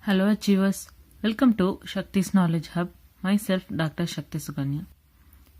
Hello achievers, welcome to Shakti's Knowledge Hub. Myself Dr. Shakti Suganya.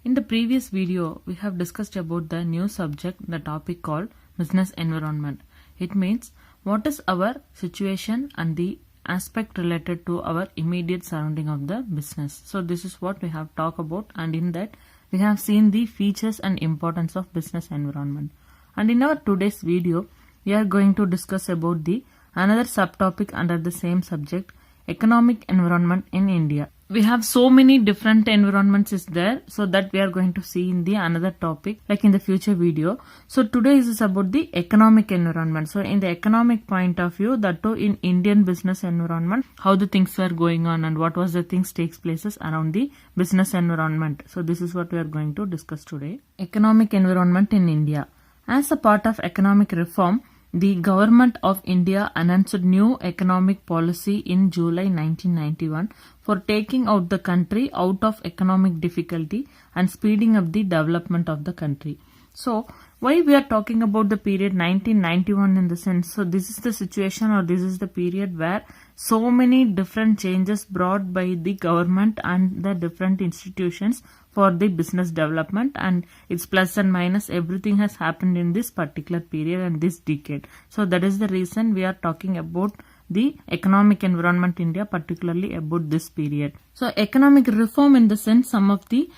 In the previous video, we have discussed about the new subject, the topic called business environment. It means what is our situation and the aspect related to our immediate surrounding of the business. So this is what we have talked about, and in that we have seen the features and importance of business environment. And in our today's video, we are going to discuss about the another subtopic under the same subject, economic environment in India. We have so many different environments is there, so that we are going to see in the another topic like in the future video. So today is about the economic environment. So in the economic point of view, that too in Indian business environment, how the things were going on and what was the things takes places around the business environment. So this is what we are going to discuss today. Economic environment in India. As a part of economic reform, the Government of India announced new economic policy in July 1991 for taking out the country out of economic difficulty and speeding up the development of the country. So, why we are talking about the period 1991 in the sense, so this is the situation or this is the period where so many different changes brought by the government and the different institutions for the business development, and its plus and minus, everything has happened in this particular period and this decade. So that is the reason we are talking about the economic environment in India, particularly about this period. So economic reform in the sense, some of the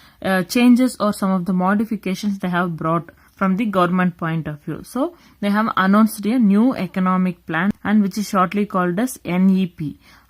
changes or some of the modifications they have brought from the government point of view. So they have announced a new economic plan, and which is shortly called as NEP,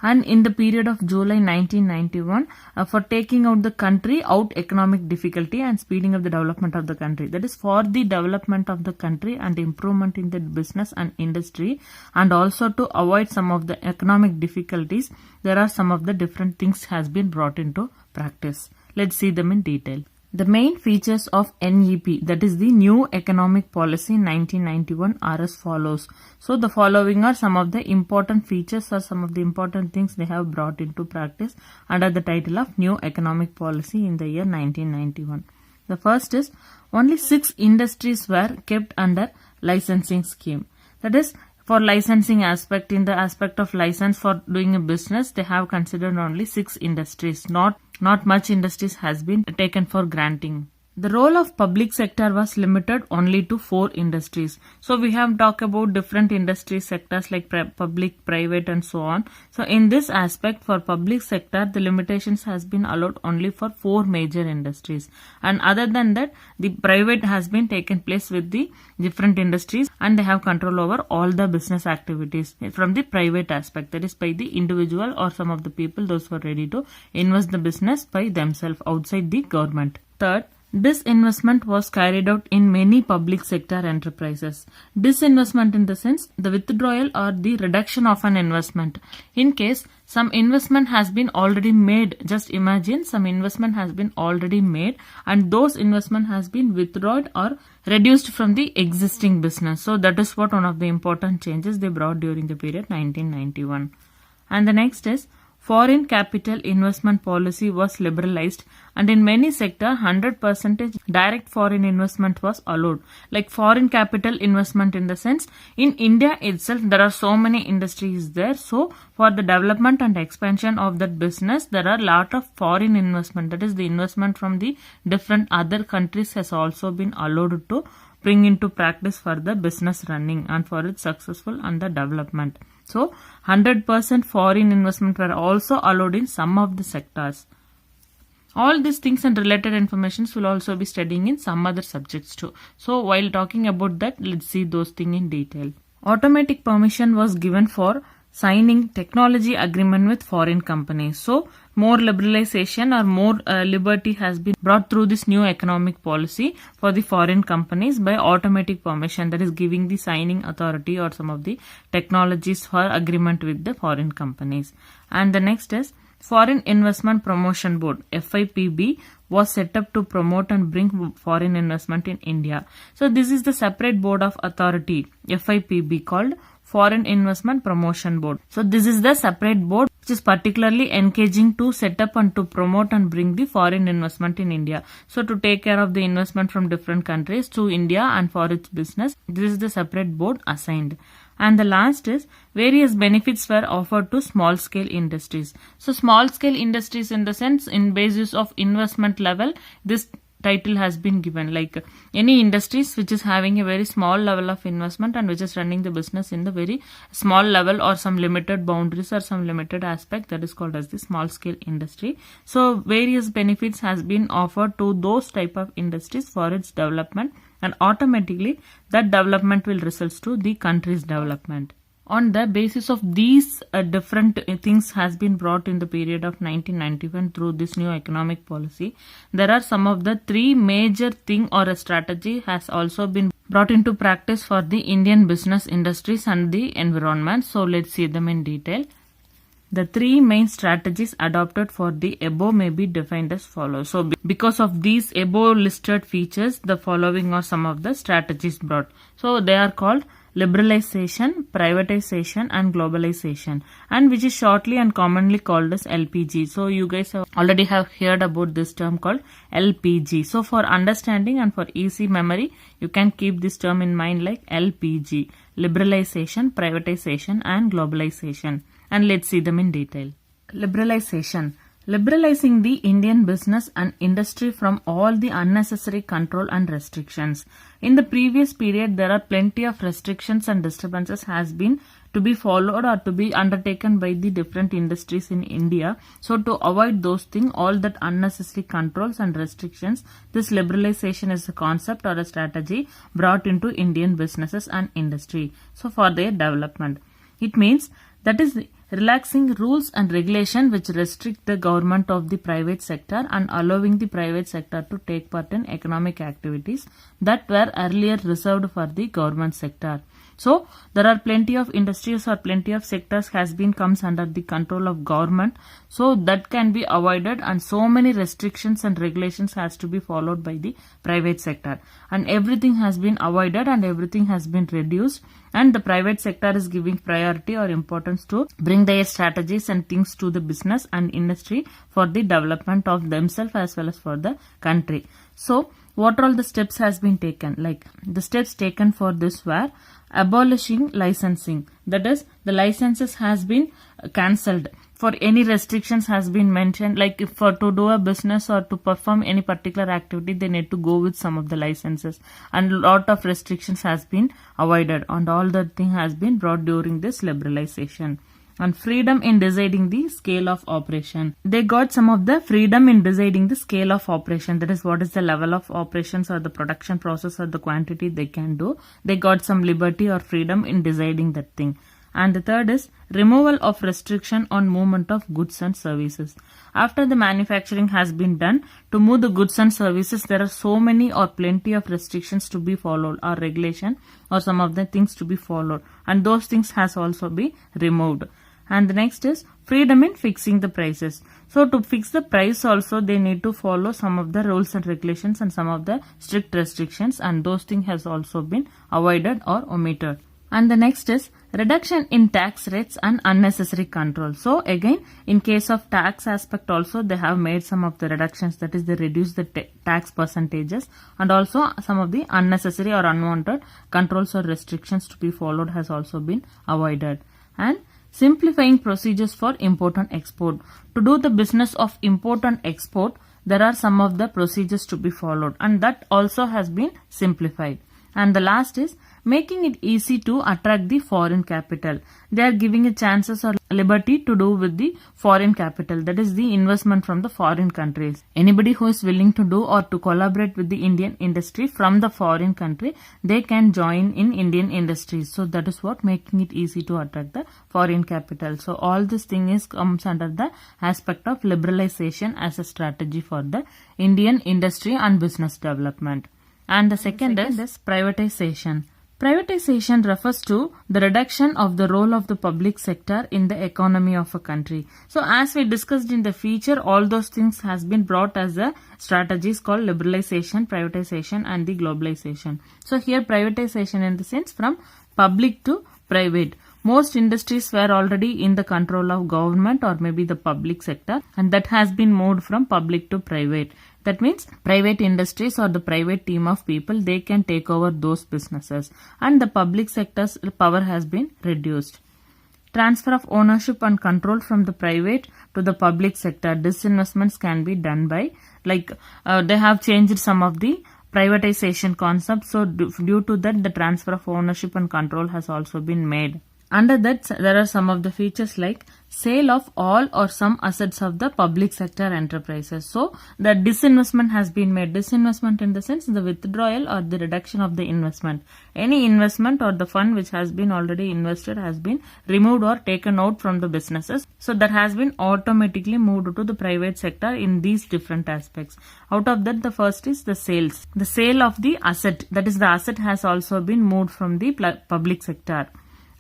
and in the period of July 1991 for taking out the country out economic difficulty and speeding up the development of the country. That is for the development of the country and improvement in the business and industry, and also to avoid some of the economic difficulties. There are some of the different things has been brought into practice. Let's see them in detail. The main features of NEP, that is the New Economic Policy 1991, are as follows. So the following are some of the important features or some of the important things they have brought into practice under the title of New Economic Policy in the year 1991. The first is only 6 industries were kept under licensing scheme. That is, for licensing aspect, in the aspect of license for doing a business, they have considered only 6 industries. Not much industries has been taken for granting. The role of public sector was limited only to 4 industries. So we have talked about different industry sectors like public, private and so on. So in this aspect, for public sector, the limitations has been allowed only for 4 major industries. And other than that, the private has been taken place with the different industries, and they have control over all the business activities from the private aspect. That is by the individual or some of the people, those who are ready to invest the business by themselves outside the government. Third, disinvestment was carried out in many public sector enterprises. Disinvestment in the sense, the withdrawal or the reduction of an investment. In case some investment has been already made, just imagine some investment has been already made and those investment has been withdrawn or reduced from the existing business. So that is what one of the important changes they brought during the period 1991. And the next is, foreign capital investment policy was liberalized, and in many sectors 100% direct foreign investment was allowed. Like foreign capital investment in the sense, in India itself there are so many industries there, so for the development and expansion of that business there are lot of foreign investment, that is the investment from the different other countries has also been allowed to bring into practice for the business running and for its successful and the development. So 100% foreign investment were also allowed in some of the sectors. All these things and related informations will also be studying in some other subjects too. So while talking about that, let's see those things in detail. Automatic permission was given for signing technology agreement with foreign companies. So more liberalization or more liberty has been brought through this new economic policy for the foreign companies by automatic permission, that is giving the signing authority or some of the technologies for agreement with the foreign companies. And the next is Foreign Investment Promotion Board, FIPB, was set up to promote and bring foreign investment in India. So this is the separate board of authority, FIPB, called Foreign Investment Promotion Board. So this is the separate board which is particularly engaging to set up and to promote and bring the foreign investment in India. So to take care of the investment from different countries to India and for its business, this is the separate board assigned. And the last is various benefits were offered to small scale industries. So small scale industries in the sense in basis of investment level, this title has been given, like any industries which is having a very small level of investment and which is running the business in the very small level or some limited boundaries or some limited aspect, that is called as the small scale industry. So various benefits has been offered to those type of industries for its development, and automatically that development will result to the country's development. On the basis of these different things has been brought in the period of 1991 through this new economic policy. There are some of the three major thing or a strategy has also been brought into practice for the Indian business industries and the environment. So let's see them in detail. The three main strategies adopted for the above may be defined as follows. So because of these above listed features, the following are some of the strategies brought. So they are called liberalization, privatization and globalization, and which is shortly and commonly called as LPG. So you guys already have heard about this term called LPG. So for understanding and for easy memory, you can keep this term in mind like LPG, liberalization, privatization and globalization. And let's see them in detail. Liberalization. Liberalizing the Indian business and industry from all the unnecessary control and restrictions. In the previous period, there are plenty of restrictions and disturbances has been to be followed or to be undertaken by the different industries in India. So to avoid those things, all that unnecessary controls and restrictions, this liberalization is a concept or a strategy brought into Indian businesses and industry. So for their development. It means that is relaxing rules and regulation which restrict the government of the private sector and allowing the private sector to take part in economic activities that were earlier reserved for the government sector. So there are plenty of industries or plenty of sectors has been comes under the control of government, so that can be avoided, and so many restrictions and regulations has to be followed by the private sector, and everything has been avoided and everything has been reduced, and the private sector is giving priority or importance to bring their strategies and things to the business and industry for the development of themselves as well as for the country. So what all the steps has been taken? Like the steps taken for this were abolishing licensing, that is the licenses has been cancelled. For any restrictions has been mentioned, like if for to do a business or to perform any particular activity, they need to go with some of the licenses, and lot of restrictions has been avoided, and all that thing has been brought during this liberalization. And freedom in deciding the scale of operation. They got some of the freedom in deciding the scale of operation, that is what is the level of operations or the production process or the quantity they can do. They got some liberty or freedom in deciding that thing. And the third is removal of restriction on movement of goods and services. After the manufacturing has been done, to move the goods and services, there are so many or plenty of restrictions to be followed or regulation or some of the things to be followed, and those things has also been removed. And the next is freedom in fixing the prices. So to fix the price also they need to follow some of the rules and regulations and some of the strict restrictions, and those things has also been avoided or omitted. And the next is reduction in tax rates and unnecessary control. So again, in case of tax aspect also they have made some of the reductions, that is they reduce the tax percentages, and also some of the unnecessary or unwanted controls or restrictions to be followed has also been avoided. And simplifying procedures for import and export. To do the business of import and export, there are some of the procedures to be followed, and that also has been simplified. And the last is making it easy to attract the foreign capital. They are giving a chances or liberty to do with the foreign capital, that is the investment from the foreign countries. Anybody who is willing to do or to collaborate with the Indian industry from the foreign country, they can join in Indian industries. So that is what making it easy to attract the foreign capital. So all this thing is comes under the aspect of liberalization as a strategy for the Indian industry and business development. And the second is privatization. Privatization refers to the reduction of the role of the public sector in the economy of a country. So as we discussed in the feature, all those things has been brought as a strategies called liberalization, privatization and the globalization. So here privatization in the sense from public to private. Most industries were already in the control of government or maybe the public sector, and that has been moved from public to private. That means private industries or the private team of people, they can take over those businesses, and the public sector's power has been reduced. Transfer of ownership and control from the private to the public sector. Disinvestments can be done by, they have changed some of the privatization concepts. So due to that, the transfer of ownership and control has also been made. Under that, there are some of the features like sale of all or some assets of the public sector enterprises. So the disinvestment has been made. Disinvestment in the sense the withdrawal or the reduction of the investment. Any investment or the fund which has been already invested has been removed or taken out from the businesses. So that has been automatically moved to the private sector in these different aspects. Out of that, the first is the sales. The sale of the asset, that is the asset has also been moved from the public sector.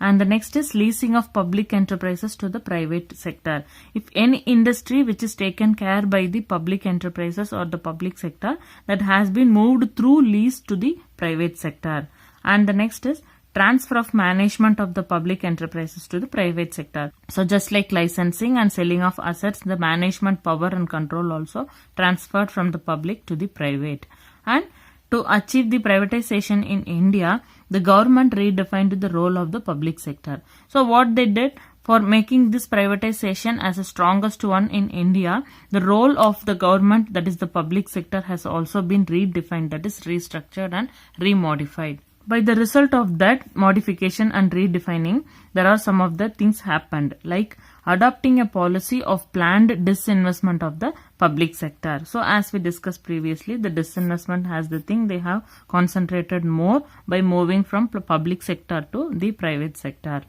And the next is leasing of public enterprises to the private sector. If any industry which is taken care by the public enterprises or the public sector, that has been moved through lease to the private sector. And the next is transfer of management of the public enterprises to the private sector. So just like licensing and selling of assets, the management power and control also transferred from the public to the private. And to achieve the privatization in India, the government redefined the role of the public sector. So what they did for making this privatization as the strongest one in India, the role of the government, that is the public sector, has also been redefined, that is restructured and remodified. By the result of that modification and redefining, there are some of the things happened, like adopting a policy of planned disinvestment of the public sector. So as we discussed previously, the disinvestment has the thing they have concentrated more by moving from public sector to the private sector.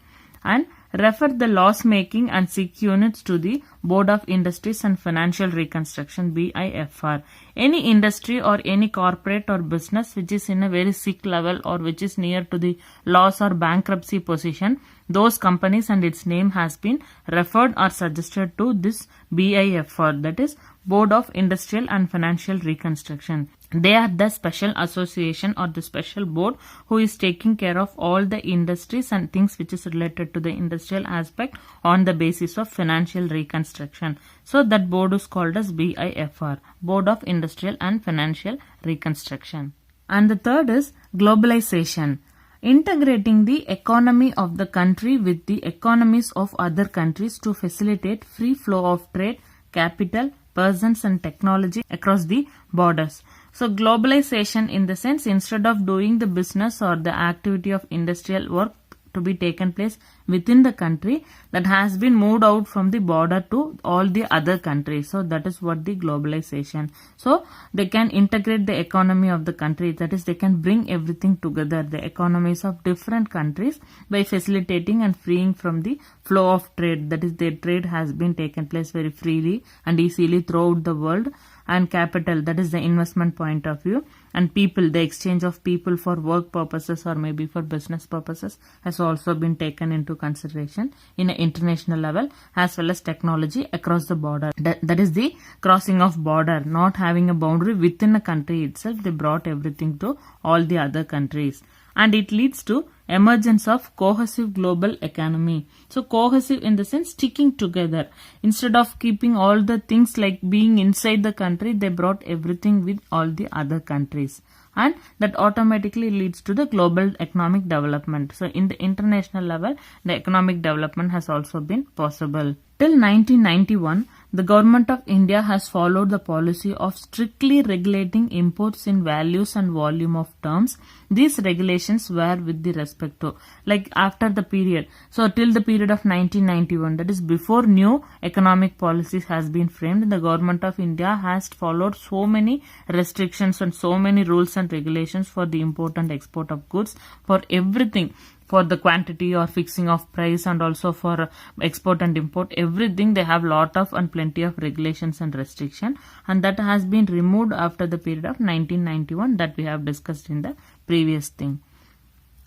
And refer the loss making and sick units to the Board of Industries and Financial Reconstruction, BIFR. Any industry or any corporate or business which is in a very sick level or which is near to the loss or bankruptcy position, those companies and its name has been referred or suggested to this BIFR, that is Board of Industrial and Financial Reconstruction. They are the special association or the special board who is taking care of all the industries and things which is related to the industrial aspect on the basis of financial reconstruction. So that board is called as BIFR, Board of Industrial and Financial Reconstruction. And the third is globalization. Integrating the economy of the country with the economies of other countries to facilitate free flow of trade, capital, persons and technology across the borders. So globalization in the sense, instead of doing the business or the activity of industrial work to be taken place within the country, that has been moved out from the border to all the other countries. So that is what the globalization. So they can integrate the economy of the country, that is they can bring everything together, the economies of different countries, by facilitating and freeing from the flow of trade, that is their trade has been taken place very freely and easily throughout the world. And capital, that is the investment point of view, and people, the exchange of people for work purposes or maybe for business purposes has also been taken into consideration in an international level, as well as technology across the border. That is the crossing of border, not having a boundary within a country itself. They brought everything to all the other countries. And it leads to emergence of cohesive global economy. So cohesive in the sense sticking together. Instead of keeping all the things like being inside the country, they brought everything with all the other countries. And that automatically leads to the global economic development. So in the international level, the economic development has also been possible. Till 1991, the government of India has followed the policy of strictly regulating imports in values and volume of terms. These regulations were with the respect to, like after the period, so till the period of 1991, that is before new economic policies has been framed, the government of India has followed so many restrictions and so many rules and regulations for the import and export of goods, for everything, for the quantity or fixing of price, and also for export and import, everything they have lot of and plenty of regulations and restriction, and that has been removed after the period of 1991 that we have discussed in the previous thing.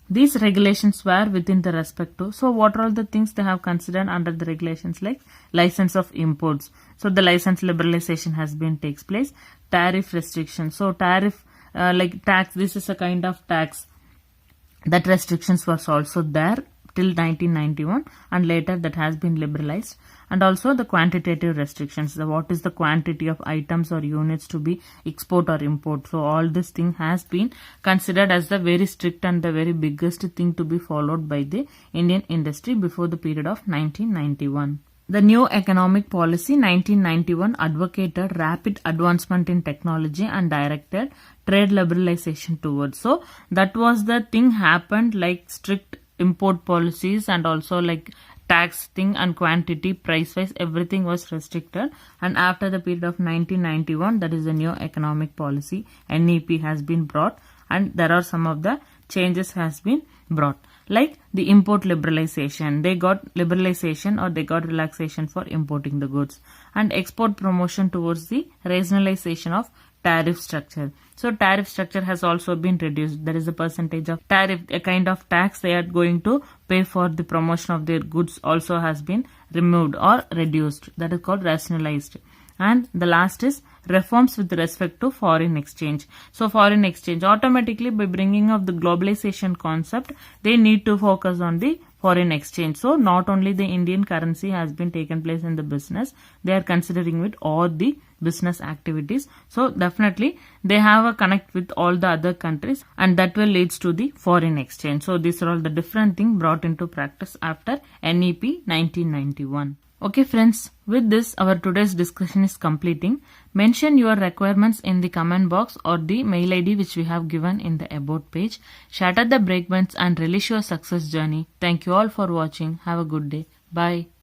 These regulations were within the respect to, so what are all the things they have considered under the regulations, like license of imports. So the license liberalization has been takes place, tariff restriction. So tariff like tax, this is a kind of tax, that restrictions was also there till 1991, and later that has been liberalized. And also the quantitative restrictions, what is the quantity of items or units to be export or import. So all this thing has been considered as the very strict and the very biggest thing to be followed by the Indian industry before the period of 1991. The new economic policy 1991 advocated rapid advancement in technology and directed trade liberalization towards. So that was the thing happened, like strict import policies and also like tax thing and quantity, price wise, everything was restricted. And after the period of 1991, that is the new economic policy, NEP has been brought, and there are some of the changes has been brought, like the import liberalization. They got liberalization or they got relaxation for importing the goods, and export promotion towards the rationalization of tariff structure. So tariff structure has also been reduced. There is a percentage of tariff, a kind of tax they are going to pay for the promotion of their goods also has been removed or reduced. That is called rationalized. And the last is reforms with respect to foreign exchange. So foreign exchange, automatically by bringing of the globalization concept, they need to focus on the foreign exchange. So not only the Indian currency has been taken place in the business, they are considering with all the business activities. So definitely they have a connect with all the other countries, and that will leads to the foreign exchange. So these are all the different things brought into practice after NEP 1991. Okay friends, with this our today's discussion is completing. Mention your requirements in the comment box or the mail ID which we have given in the about page. Shatter the breakpoints and relish your success journey. Thank you all for watching. Have a good day. Bye.